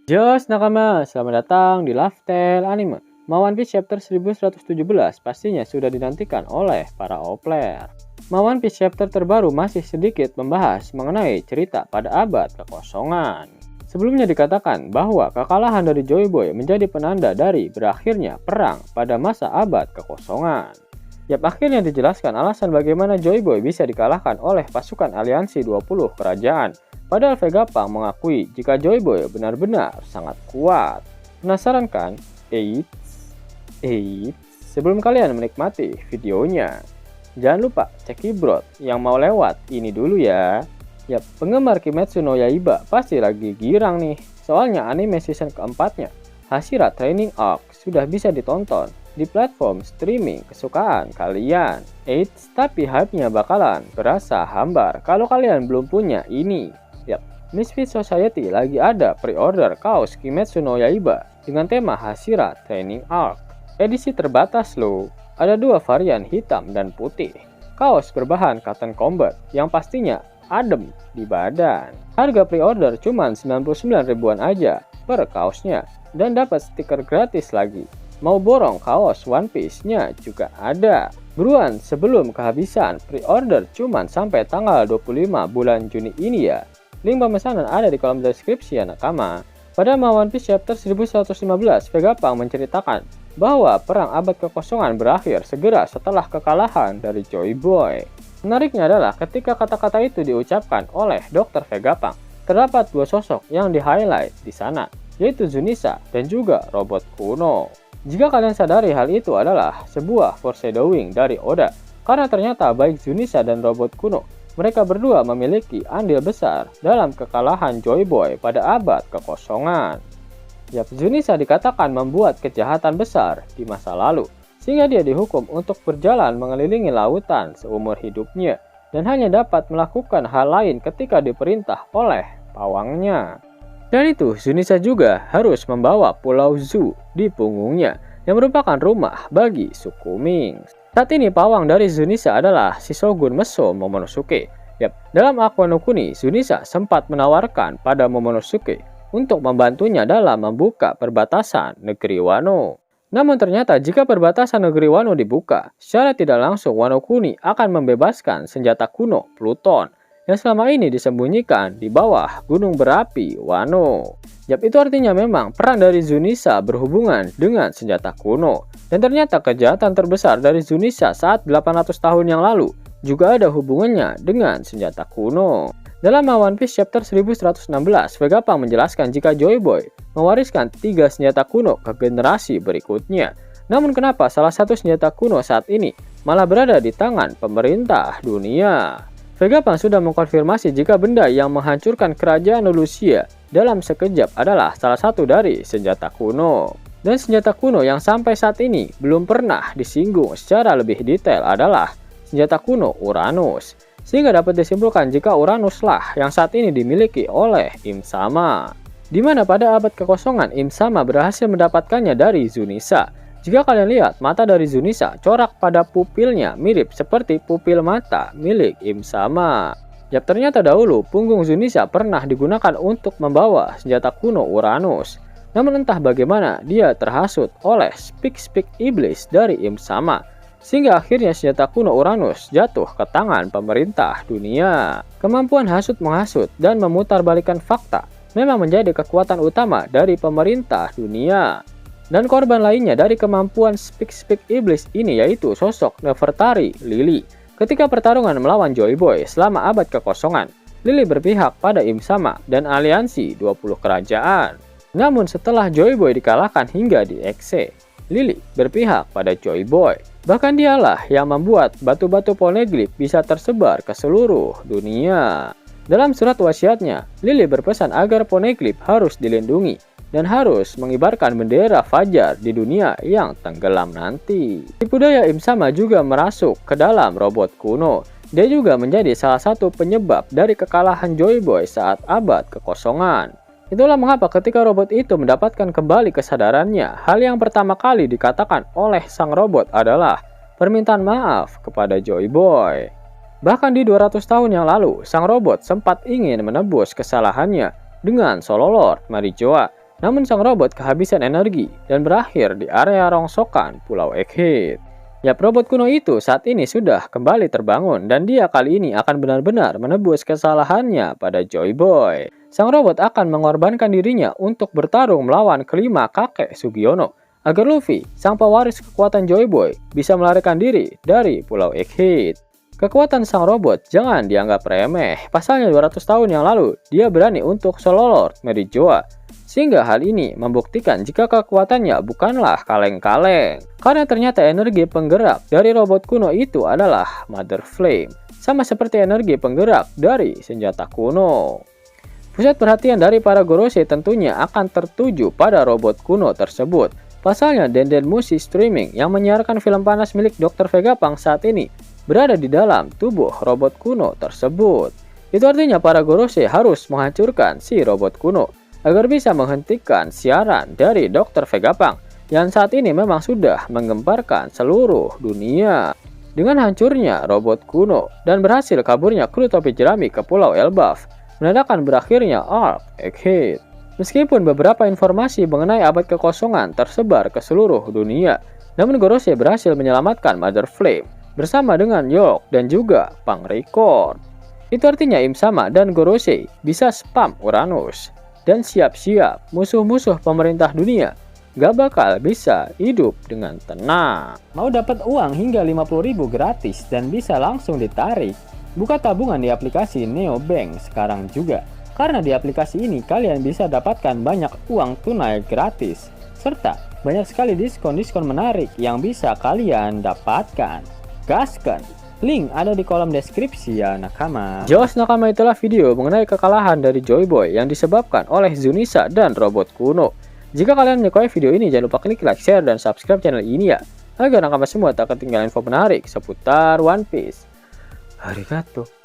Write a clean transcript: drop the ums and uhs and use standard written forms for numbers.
Jos nakama, selamat datang di Laftel Anime. One Piece Chapter 1117 pastinya sudah dinantikan oleh para player. One Piece Chapter terbaru masih sedikit membahas mengenai cerita pada abad kekosongan. Sebelumnya dikatakan bahwa kekalahan dari Joy Boy menjadi penanda dari berakhirnya perang pada masa abad kekosongan. Akhirnya dijelaskan alasan bagaimana Joy Boy bisa dikalahkan oleh pasukan aliansi 20 kerajaan. Padahal Vegapunk mengakui jika Joy Boy benar-benar sangat kuat. Penasaran kan? Sebelum kalian menikmati videonya, jangan lupa cek Kibrot yang mau lewat ini dulu ya. Penggemar Kimetsu no Yaiba pasti lagi girang nih. Soalnya anime season keempatnya, Hashira Training Arc, sudah bisa ditonton di platform streaming kesukaan kalian. Tapi hype-nya bakalan berasa hambar kalau kalian belum punya ini. Misfit Society lagi ada pre-order kaos Kimetsu no Yaiba dengan tema Hashira Training Arc. Edisi terbatas loh. Ada dua varian hitam dan putih. Kaos berbahan cotton combat yang pastinya adem di badan. Harga pre-order cuma 99 ribuan aja per kaosnya dan dapat stiker gratis lagi. Mau borong kaos One Piece-nya juga ada. Buruan sebelum kehabisan, pre-order cuma sampai tanggal 25 bulan Juni ini ya. Link pemesanan ada di kolom deskripsi ya nakama. Pada One Piece Chapter 1115, Vegapunk menceritakan bahwa perang abad kekosongan berakhir segera setelah kekalahan dari Joy Boy. Menariknya adalah ketika kata-kata itu diucapkan oleh Dr. Vegapunk, terdapat dua sosok yang di-highlight di sana, yaitu Zunisa dan juga robot kuno. Jika kalian sadari hal itu adalah sebuah foreshadowing dari Oda, karena ternyata baik Zunisa dan robot kuno, mereka berdua memiliki andil besar dalam kekalahan Joy Boy pada abad kekosongan. Zunisa dikatakan membuat kejahatan besar di masa lalu, sehingga dia dihukum untuk berjalan mengelilingi lautan seumur hidupnya, dan hanya dapat melakukan hal lain ketika diperintah oleh pawangnya. Dan itu Zunisa juga harus membawa Pulau Zu di punggungnya, yang merupakan rumah bagi suku Ming. Saat ini pawang dari Zunisa adalah si Shogun Meso Momonosuke. Dalam Aqua no Kuni, Zunisa sempat menawarkan pada Momonosuke untuk membantunya dalam membuka perbatasan negeri Wano. Namun ternyata jika perbatasan negeri Wano dibuka, secara tidak langsung Wano Kuni akan membebaskan senjata kuno Pluton yang selama ini disembunyikan di bawah gunung berapi Wano. Itu artinya memang perang dari Zunisa berhubungan dengan senjata kuno. Dan ternyata kejahatan terbesar dari Zunisa saat 800 tahun yang lalu juga ada hubungannya dengan senjata kuno. Dalam One Piece Chapter 1116, Vegapunk menjelaskan jika Joy Boy mewariskan 3 senjata kuno ke generasi berikutnya. Namun kenapa salah satu senjata kuno saat ini malah berada di tangan pemerintah dunia? Vegapunk sudah mengkonfirmasi jika benda yang menghancurkan kerajaan Lucia dalam sekejap adalah salah satu dari senjata kuno. Dan senjata kuno yang sampai saat ini belum pernah disinggung secara lebih detail adalah senjata kuno Uranus. Sehingga dapat disimpulkan jika Uranus lah yang saat ini dimiliki oleh Im Sama. Di mana pada abad kekosongan Im Sama berhasil mendapatkannya dari Zunisa. Jika kalian lihat, mata dari Zunisa corak pada pupilnya mirip seperti pupil mata milik Im Sama. Ternyata dahulu punggung Zunisa pernah digunakan untuk membawa senjata kuno Uranus. Namun entah bagaimana dia terhasut oleh spik-spik iblis dari Im Sama, sehingga akhirnya senjata kuno Uranus jatuh ke tangan pemerintah dunia. Kemampuan hasut menghasut dan memutarbalikkan fakta memang menjadi kekuatan utama dari pemerintah dunia. Dan korban lainnya dari kemampuan spik-spik iblis ini yaitu sosok Nefertari Lily. Ketika pertarungan melawan Joy Boy selama abad kekosongan, Lily berpihak pada Im Sama dan aliansi 20 kerajaan. Namun setelah Joy Boy dikalahkan hingga di Exe, Lily berpihak pada Joy Boy. Bahkan dialah yang membuat batu-batu poneglyph bisa tersebar ke seluruh dunia. Dalam surat wasiatnya, Lily berpesan agar poneglyph harus dilindungi dan harus mengibarkan bendera fajar di dunia yang tenggelam nanti. Tipu daya Im Sama juga merasuk ke dalam robot kuno. Dia juga menjadi salah satu penyebab dari kekalahan Joy Boy saat abad kekosongan. Itulah mengapa ketika robot itu mendapatkan kembali kesadarannya, hal yang pertama kali dikatakan oleh sang robot adalah permintaan maaf kepada Joy Boy. Bahkan di 200 tahun yang lalu, sang robot sempat ingin menebus kesalahannya dengan Solo Lord Marijoa Namun sang robot kehabisan energi dan berakhir di area rongsokan Pulau Egghead. Yap, robot kuno itu saat ini sudah kembali terbangun dan dia kali ini akan benar-benar menebus kesalahannya pada Joy Boy. Sang robot akan mengorbankan dirinya untuk bertarung melawan kelima kakek Sugiono agar Luffy, sang pewaris kekuatan Joy Boy, bisa melarikan diri dari Pulau Egghead. Kekuatan sang robot jangan dianggap remeh. Pasalnya 200 tahun yang lalu, dia berani untuk solo Lord Merijoa. Sehingga hal ini membuktikan jika kekuatannya bukanlah kaleng-kaleng. Karena ternyata energi penggerak dari robot kuno itu adalah Mother Flame. Sama seperti energi penggerak dari senjata kuno. Pusat perhatian dari para Gorosei tentunya akan tertuju pada robot kuno tersebut. Pasalnya Denden Mushi Streaming yang menyiarkan film panas milik Dr. Vegapunk saat ini berada di dalam tubuh robot kuno tersebut. Itu artinya para Gorosei harus menghancurkan si robot kuno agar bisa menghentikan siaran dari Dr. Vegapunk yang saat ini memang sudah menggemparkan seluruh dunia. Dengan hancurnya robot kuno dan berhasil kaburnya kru topi jerami ke Pulau Elbaf, menandakan berakhirnya Arc Egghead. Meskipun beberapa informasi mengenai abad kekosongan tersebar ke seluruh dunia, namun Gorosei berhasil menyelamatkan Mother Flame bersama dengan York dan juga Punk Record. Itu artinya Im Sama dan Gorosei bisa spam Uranus. Dan siap-siap musuh-musuh pemerintah dunia gak bakal bisa hidup dengan tenang. Mau dapat uang hingga 50.000 gratis dan bisa langsung ditarik? Buka tabungan di aplikasi Neobank sekarang juga. Karena di aplikasi ini kalian bisa dapatkan banyak uang tunai gratis. Serta banyak sekali diskon-diskon menarik yang bisa kalian dapatkan. Gaskan, link ada di kolom deskripsi ya nakama. Jelas nakama, itulah video mengenai kekalahan dari Joy Boy yang disebabkan oleh Zunisa dan robot kuno. Jika kalian menyukai video ini, jangan lupa klik like, share, dan subscribe channel ini ya, agar nakama semua tak ketinggalan info menarik seputar One Piece. Arigato.